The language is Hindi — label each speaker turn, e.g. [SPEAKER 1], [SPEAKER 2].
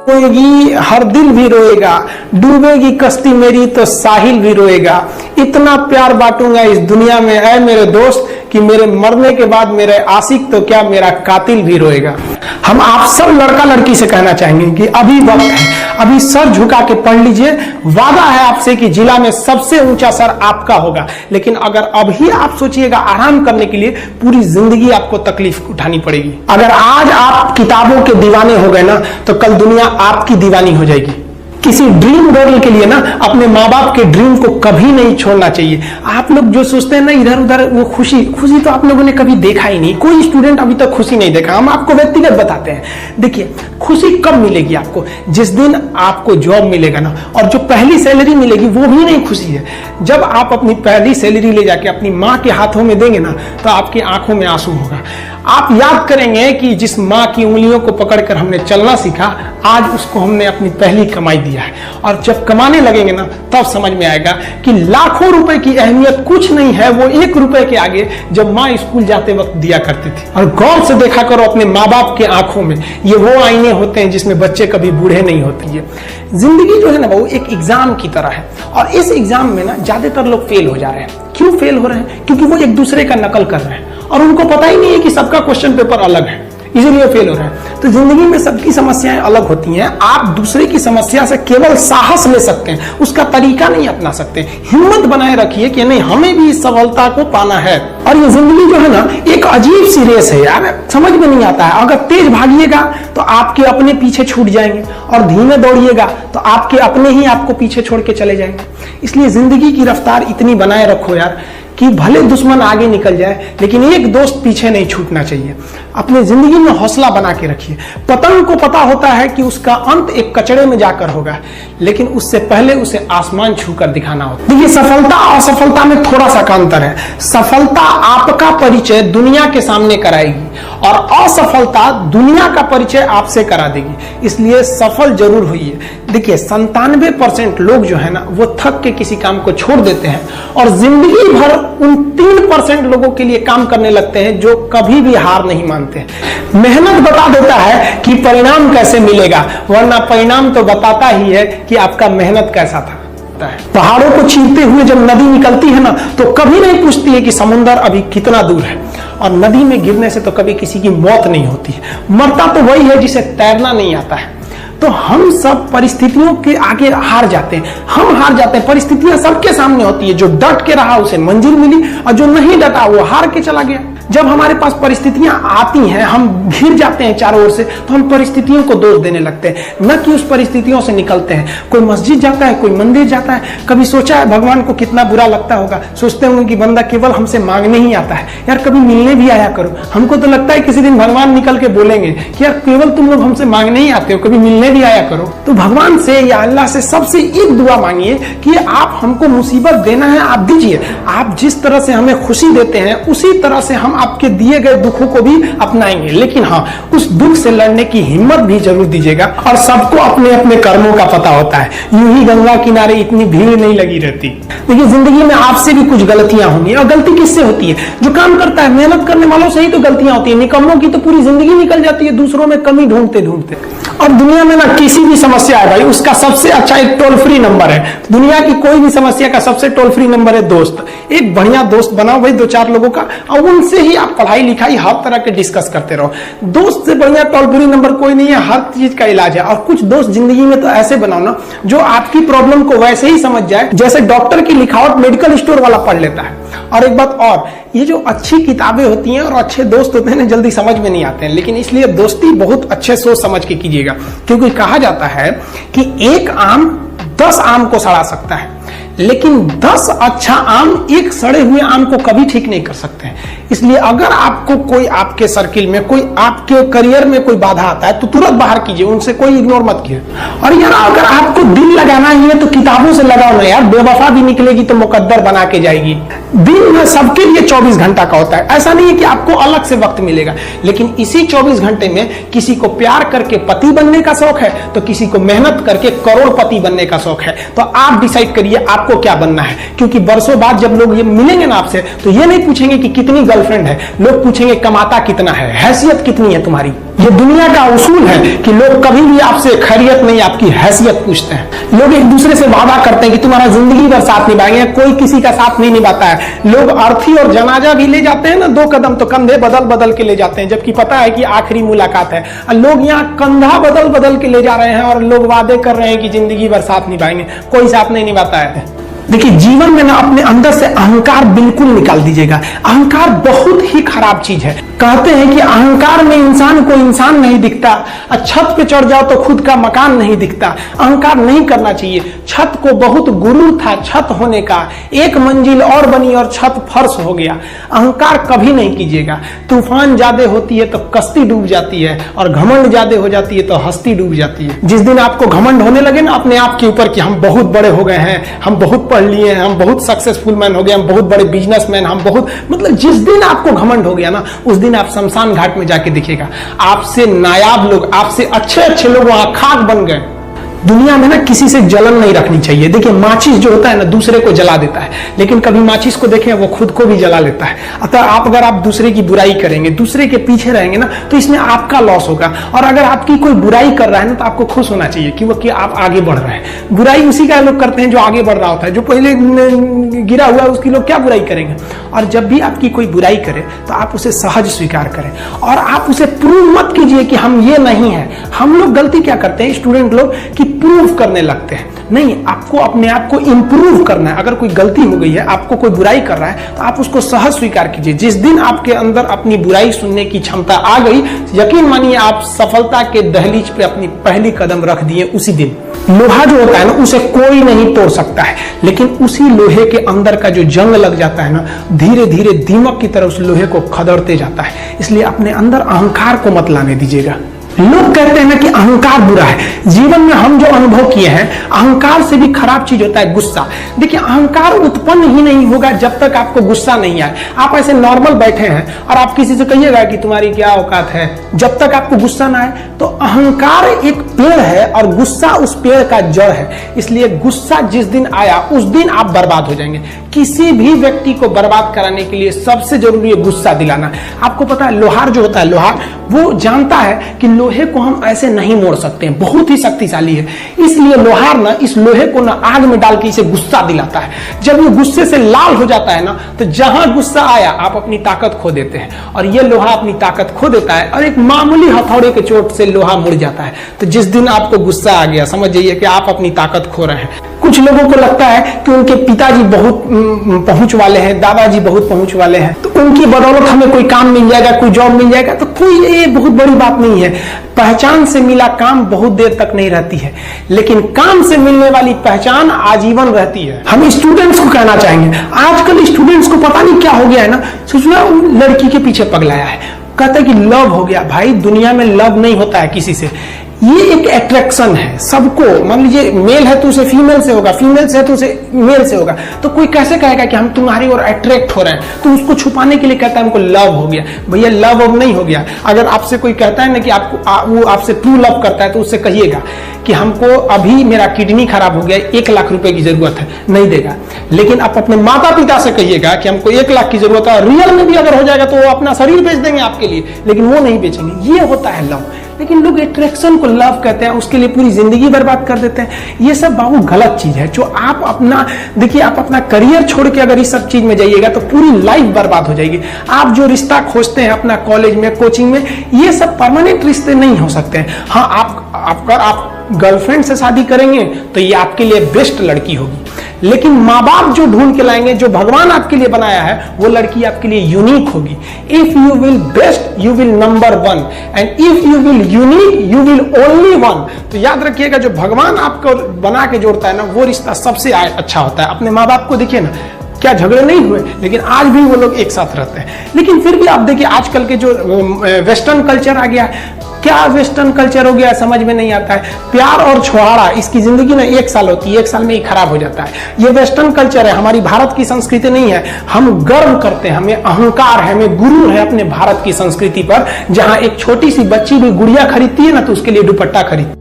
[SPEAKER 1] रोएगी हर दिल भी रोएगा, डूबेगी कश्ती मेरी तो साहिल भी रोएगा। इतना प्यार बांटूंगा इस दुनिया में ऐ मेरे दोस्त कि मेरे मरने के बाद मेरे आशिक तो क्या मेरा कातिल भी रोएगा। हम आप सब लड़का लड़की से कहना चाहेंगे कि अभी वक्त है, अभी सर झुका के पढ़ लीजिए। वादा है आपसे कि जिला में सबसे ऊंचा सर आपका होगा, लेकिन अगर अभी आप सोचिएगा आराम करने के लिए, पूरी जिंदगी आपको तकलीफ उठानी पड़ेगी। अगर आज आप किताबों के दीवाने हो गए ना, तो कल दुनिया आपकी दीवानी हो जाएगी। किसी ड्रीम गर्ल के लिए ना अपने माँ बाप के ड्रीम को कभी नहीं छोड़ना चाहिए। आप लोग जो सोचते हैं ना इधर उधर, वो खुशी तो आप लोगों ने कभी देखा ही नहीं। कोई स्टूडेंट अभी तक खुशी नहीं देखा। हम आपको व्यक्तिगत बताते हैं। देखिए, खुशी कब मिलेगी आपको? जिस दिन आपको जॉब मिलेगा ना, और जो पहली सैलरी मिलेगी वो भी नहीं खुशी है। जब आप अपनी पहली सैलरी ले जाके अपनी माँ के हाथों में देंगे ना, तो आपकी आंखों में आंसू होगा। आप याद करेंगे कि जिस माँ की उंगलियों को पकड़कर हमने चलना सीखा, आज उसको हमने अपनी पहली कमाई दिया है। और जब कमाने लगेंगे ना, तब समझ में आएगा कि लाखों रुपए की अहमियत कुछ नहीं है, वो 1 रुपए के आगे जब माँ स्कूल जाते वक्त दिया करती थी। और गौर से देखा करो अपने माँ बाप के आंखों में, ये वो आईने होते हैं जिसमें बच्चे कभी बूढ़े नहीं होते हैं। जिंदगी जो है ना वो एक एग्जाम की तरह है, और इस एग्जाम में ना ज्यादातर लोग फेल हो जा रहे हैं। क्यों फेल हो रहे हैं? क्योंकि वो एक दूसरे का नकल कर रहे हैं और उनको पता ही नहीं है कि सबका क्वेश्चन पेपर अलग है, इसीलिए फेल हो रहे हैं। तो जिंदगी में सबकी समस्याएं अलग होती हैं। आप दूसरे की समस्या से केवल साहस ले सकते हैं, उसका तरीका नहीं अपना सकते। हिम्मत बनाए रखिए कि नहीं, हमें भी इस सफलता को पाना है। और ये जिंदगी जो है ना एक अजीब सी रेस है यार, समझ में नहीं आता है। अगर तेज भागिएगा तो आपके अपने पीछे छूट जाएंगे, और धीमे दौड़िएगा तो आपके अपने ही आपको पीछे छोड़ के चले जाएंगे। इसलिए जिंदगी की रफ्तार इतनी बनाए रखो यार कि भले दुश्मन आगे निकल जाए, लेकिन एक दोस्त पीछे नहीं छूटना चाहिए। अपने जिंदगी में हौसला बना के रखिए। पतंग को पता होता है कि उसका अंत एक कचड़े में जाकर होगा, लेकिन उससे पहले उसे आसमान छूकर दिखाना होता है। देखिए, सफलता और असफलता में थोड़ा सा का अंतर है। सफलता आपका परिचय दुनिया के सामने कराएगी, और असफलता दुनिया का परिचय आपसे करा देगी। इसलिए सफल जरूर होइए। देखिए, 97% लोग जो है ना वो थक के किसी काम को छोड़ देते हैं, और जिंदगी भर उन 3% लोगों के लिए काम करने लगते हैं जो कभी भी हार नहीं मानते। मेहनत बता देता है कि परिणाम कैसे मिलेगा, वरना परिणाम तो बताता ही है कि आपका मेहनत कैसा था। पहाड़ों को चीरते हुए जब नदी निकलती है ना, तो कभी नहीं पूछती है कि समुद्र अभी कितना दूर है। और नदी में गिरने से तो कभी किसी की मौत नहीं होती है, मरता तो वही है जिसे तैरना नहीं आता है। तो हम सब परिस्थितियों के आगे हार जाते हैं। हम हार जाते हैं, परिस्थितियां सबके सामने होती है। जो डट के रहा उसे मंजिल मिली, और जो नहीं डटा वो हार के चला गया। जब हमारे पास परिस्थितियां आती हैं, हम घिर जाते हैं चारों ओर से, तो हम परिस्थितियों को दोष देने लगते हैं, न कि उस परिस्थितियों से निकलते हैं। कोई मस्जिद जाता है, कोई मंदिर जाता है, कभी सोचा है भगवान को कितना बुरा लगता होगा? सोचते होंगे कि बंदा केवल हमसे मांगने ही आता है, यार कभी मिलने भी आया करो। हमको तो लगता है किसी दिन भगवान निकल के बोलेंगे कि यार केवल तुम लोग हमसे मांगने ही आते हो, कभी मिलने भी आया करो। तो भगवान से या अल्लाह से सबसे एक दुआ मांगिए कि आप हमको मुसीबत देना है, आप दीजिए। आप जिस तरह से हमें खुशी देते हैं, उसी तरह से हम आपके दिए गए दुखों को भी अपनाएंगे। लेकिन हाँ, उस दुख से लड़ने की हिम्मत भी जरूर दीजिएगा। और सबको अपने अपने कर्मों का पता होता है, यूं ही गंगा किनारे इतनी भीड़ नहीं लगी रहती। देखिए, जिंदगी में आपसे भी कुछ गलतियां होंगी, और गलती किससे होती है? जो काम करता है, मेहनत करने वालों से ही तो गलतियां होती है। निकम्मों की तो पूरी जिंदगी निकल जाती है दूसरों में कमी ढूंढते ढूंढते। और दुनिया में ना किसी भी समस्या है भाई, उसका सबसे अच्छा एक टोल फ्री नंबर है। दुनिया की कोई भी समस्या का सबसे टोल फ्री नंबर है दोस्त। एक बढ़िया दोस्त बनाओ भाई, 2-4 लोगों का, और उनसे ही आप पढ़ाई लिखाई हर तरह के डिस्कस करते रहो। दोस्त से बढ़िया टोल फ्री नंबर कोई नहीं है, हर चीज का इलाज है। और कुछ दोस्त जिंदगी में तो ऐसे बनाओ ना जो आपकी प्रॉब्लम को वैसे ही समझ जाए जैसे डॉक्टर की लिखावट मेडिकल स्टोर वाला पढ़ लेता है। और एक बात और, ये जो अच्छी किताबें होती हैं और अच्छे दोस्त होते हैं ना, जल्दी समझ में नहीं आते हैं। लेकिन इसलिए दोस्ती बहुत अच्छे सोच समझ के कीजिएगा, क्योंकि कहा जाता है कि एक आम 10 आम को सड़ा सकता है, लेकिन 10 अच्छा आम एक सड़े हुए आम को कभी ठीक नहीं कर सकते हैं। इसलिए अगर आपको कोई आपके सर्किल में, कोई आपके करियर में कोई बाधा आता है, तो तुरंत बाहर कीजिए, उनसे कोई इग्नोर मत कीजिए। और यार अगर आपको दिल लगाना ही है तो किताबों से लगाओ ना यार, बेवफा भी निकलेगी तो मुकद्दर बना के जाएगी। दिन में सबके लिए 24 घंटा का होता है, ऐसा नहीं है कि आपको अलग से वक्त मिलेगा। लेकिन इसी 24 घंटे में किसी को प्यार करके पति बनने का शौक है, तो किसी को मेहनत करके करोड़पति बनने का शौक है। तो आप डिसाइड करिए आपको क्या बनना है, क्योंकि बरसों बाद जब लोग ये मिलेंगे ना आपसे, तो ये नहीं पूछेंगे कि कितनी गर्लफ्रेंड है, लोग पूछेंगे कमाता कितना है, हैसियत कितनी है तुम्हारी। ये दुनिया का उसूल है कि लोग कभी भी आपसे खैरियत नहीं, आपकी हैसियत पूछते हैं। लोग एक दूसरे से वादा करते हैं कि तुम्हारा जिंदगी भर साथ निभाएंगे, कोई किसी का साथ नहीं निभाता है। लोग अर्थी और जनाजा भी ले जाते हैं ना, 2 कदम तो कंधे बदल बदल के ले जाते हैं, जबकि पता है कि आखिरी मुलाकात है। लोग यहाँ कंधा बदल बदल के ले जा रहे हैं और लोग वादे कर रहे हैं कि जिंदगी भर साथ निभाएंगे, कोई साथ नहीं निभाता है। देखिए, जीवन में ना अपने अंदर से अहंकार बिल्कुल निकाल दीजिएगा। अहंकार बहुत ही खराब चीज है। कहते हैं कि अहंकार में इंसान को इंसान नहीं दिखता, छत पे चढ़ जाओ तो खुद का मकान नहीं दिखता। अहंकार नहीं करना चाहिए। छत को बहुत गुरूर था छत होने का, 1 मंजिल और बनी और छत फर्श हो गया। अहंकार कभी नहीं कीजिएगा। तूफान ज्यादा होती है तो कश्ती डूब जाती है, और घमंड ज्यादा हो जाती है तो हस्ती डूब जाती है। जिस दिन आपको घमंड होने लगे ना अपने आप के ऊपर कि हम बहुत बड़े हो गए हैं, हम बहुत पढ़ लिए हैं, हम बहुत सक्सेसफुल मैन हो गए, हम बहुत बड़े बिजनेसमैन, हम बहुत, मतलब जिस दिन आपको घमंड हो गया ना, उस दिन आप शमशान घाट में जाके देखिएगा, आपसे नायाब लोग, आपसे अच्छे अच्छे लोग वहां खाक बन गए। दुनिया में ना किसी से जलन नहीं रखनी चाहिए। देखिए, माचिस जो होता है ना दूसरे को जला देता है, लेकिन कभी माचिस को देखें वो खुद को भी जला लेता है। अतः अगर आप दूसरे की बुराई करेंगे, दूसरे के पीछे रहेंगे ना, तो इसमें आपका लॉस होगा। और अगर आपकी कोई बुराई कर रहा है ना, तो आपको खुश होना चाहिए कि आप आगे बढ़ रहे हैं। बुराई उसी का लोग करते हैं जो आगे बढ़ रहा होता है। जो पहले गिरा हुआ है उसकी लोग क्या बुराई करेंगे। और जब भी आपकी कोई बुराई करे तो आप उसे सहज स्वीकार करें, और आप उसे प्रूव मत कीजिए कि हम ये नहीं है। हम लोग गलती क्या करते हैं स्टूडेंट लोग, कि प्रूव करने लगते हैं। नहीं, आपको अपने आप को इंप्रूव करना है। अगर कोई गलती हो गई है, आपको कोई बुराई कर रहा है, तो आप उसको सहज स्वीकार कीजिए। जिस दिन आपके अंदर अपनी बुराई सुनने की क्षमता आ गई, यकीन मानिए आप सफलता के दहलीज पे अपनी पहली कदम रख दिए उसी दिन। लोहा जो होता है ना, उसे कोई नहीं तोड़ सकता है, लेकिन उसी लोहे के अंदर का जो जंग लग जाता है ना, धीरे धीरे दीमक की तरह उस लोहे को खदड़ते जाता है। इसलिए अपने अंदर अहंकार को मत लाने दीजिएगा। लोग कहते हैं ना कि अहंकार बुरा है। जीवन में हम जो अनुभव किए हैं, अहंकार से भी खराब चीज होता है गुस्सा। देखिए, अहंकार उत्पन्न ही नहीं होगा जब तक आपको गुस्सा नहीं आए। आप ऐसे नॉर्मल बैठे हैं और आप किसी से कहिएगा कि तुम्हारी क्या औकात है, जब तक आपको गुस्सा ना आए। तो अहंकार एक पेड़ है और गुस्सा उस पेड़ का जड़ है। इसलिए गुस्सा जिस दिन आया उस दिन आप बर्बाद हो जाएंगे। किसी भी व्यक्ति को बर्बाद कराने के लिए सबसे जरूरी है गुस्सा दिलाना। आपको पता है, लोहार जो होता है, लोहार वो जानता है कि लोहे को हम ऐसे नहीं मोड़ सकते हैं, बहुत ही शक्तिशाली है। इसलिए लोहार ना इस लोहे को ना आग में डाल के इसे गुस्सा दिलाता है। जब ये गुस्से से लाल हो जाता है ना, तो जहां गुस्सा आया आप अपनी ताकत खो देते हैं, और ये लोहा अपनी ताकत खो देता है, और एक मामूली हथौड़े के चोट से लोहा मुड़ जाता है। तो जिस दिन आपको गुस्सा आ गया, समझ जाइए कि आप अपनी ताकत खो रहे हैं। कुछ लोगों को लगता है कि उनके पिताजी बहुत पहुंच वाले हैं, दादाजी बहुत पहुंच वाले हैं, तो उनकी बदौलत हमें कोई काम मिल जाएगा, कोई जॉब मिल जाएगा। तो कोई ये बहुत बड़ी बात नहीं है। पहचान से मिला काम बहुत देर तक नहीं रहती है, लेकिन काम से मिलने वाली पहचान आजीवन रहती है। हम स्टूडेंट्स को कहना चाहेंगे, आजकल स्टूडेंट्स को पता नहीं क्या हो गया है ना, सोचना लड़की के पीछे पगलाया है, कहता है कि लव हो गया। भाई, दुनिया में लव नहीं होता है किसी से। ये एक अट्रैक्शन है सबको। मान लीजिए मेल है तो उसे फीमेल से होगा, फीमेल से है तो उसे मेल से होगा। तो कोई कैसे कहेगा कि हम तुम्हारी ओर अट्रैक्ट हो रहे हैं, तो उसको छुपाने के लिए कहता है हमको लव हो गया। भैया, लव अब नहीं हो गया। अगर आपसे कोई कहता है ना कि आपको वो आपसे ट्रू लव करता है, तो उससे कहिएगा कि हमको अभी मेरा किडनी खराब हो गया, 1 लाख रुपए की जरूरत है, नहीं देगा। लेकिन आप अपने माता पिता से कहिएगा कि हमको 1 लाख की जरूरत है, रियल में भी अगर हो जाएगा तो वो अपना शरीर बेच देंगे आपके लिए, लेकिन वो नहीं बेचेंगे। ये होता है लव। लेकिन लोग अट्रैक्शन को लव कहते हैं, उसके लिए पूरी जिंदगी बर्बाद कर देते हैं। ये सब बाबू गलत चीज है। जो आप अपना, देखिए, आप अपना करियर छोड़ के अगर इस सब चीज में जाइएगा तो पूरी लाइफ बर्बाद हो जाएगी। आप जो रिश्ता खोजते हैं अपना कॉलेज में, कोचिंग में, ये सब परमानेंट रिश्ते नहीं हो सकते हैं। हाँ, आप गर्लफ्रेंड से शादी करेंगे तो ये आपके लिए बेस्ट लड़की होगी, लेकिन माँ बाप जो ढूंढ के लाएंगे, जो भगवान आपके लिए बनाया है, वो लड़की आपके लिए यूनिक होगी। If you will best, you will number 1, and if you will unique, you will only 1। तो याद रखिएगा, जो भगवान आपको बना के जोड़ता है ना, वो रिश्ता सबसे अच्छा होता है। अपने माँ बाप को देखिए ना, क्या झगड़े नहीं हुए, लेकिन आज भी वो लोग एक साथ रहते हैं। लेकिन फिर भी आप देखिए, आजकल के जो वेस्टर्न कल्चर आ गया, क्या वेस्टर्न कल्चर हो गया समझ में नहीं आता है। प्यार और छुहारा, इसकी जिंदगी ना 1 साल होती है, 1 साल में ही खराब हो जाता है। ये वेस्टर्न कल्चर है, हमारी भारत की संस्कृति नहीं है। हम गर्व करते हैं, हमें अहंकार है, हमें गुरूर है अपने भारत की संस्कृति पर। जहां एक छोटी सी बच्ची भी गुड़िया खरीदती है ना, तो उसके लिए दुपट्टा खरीदती है।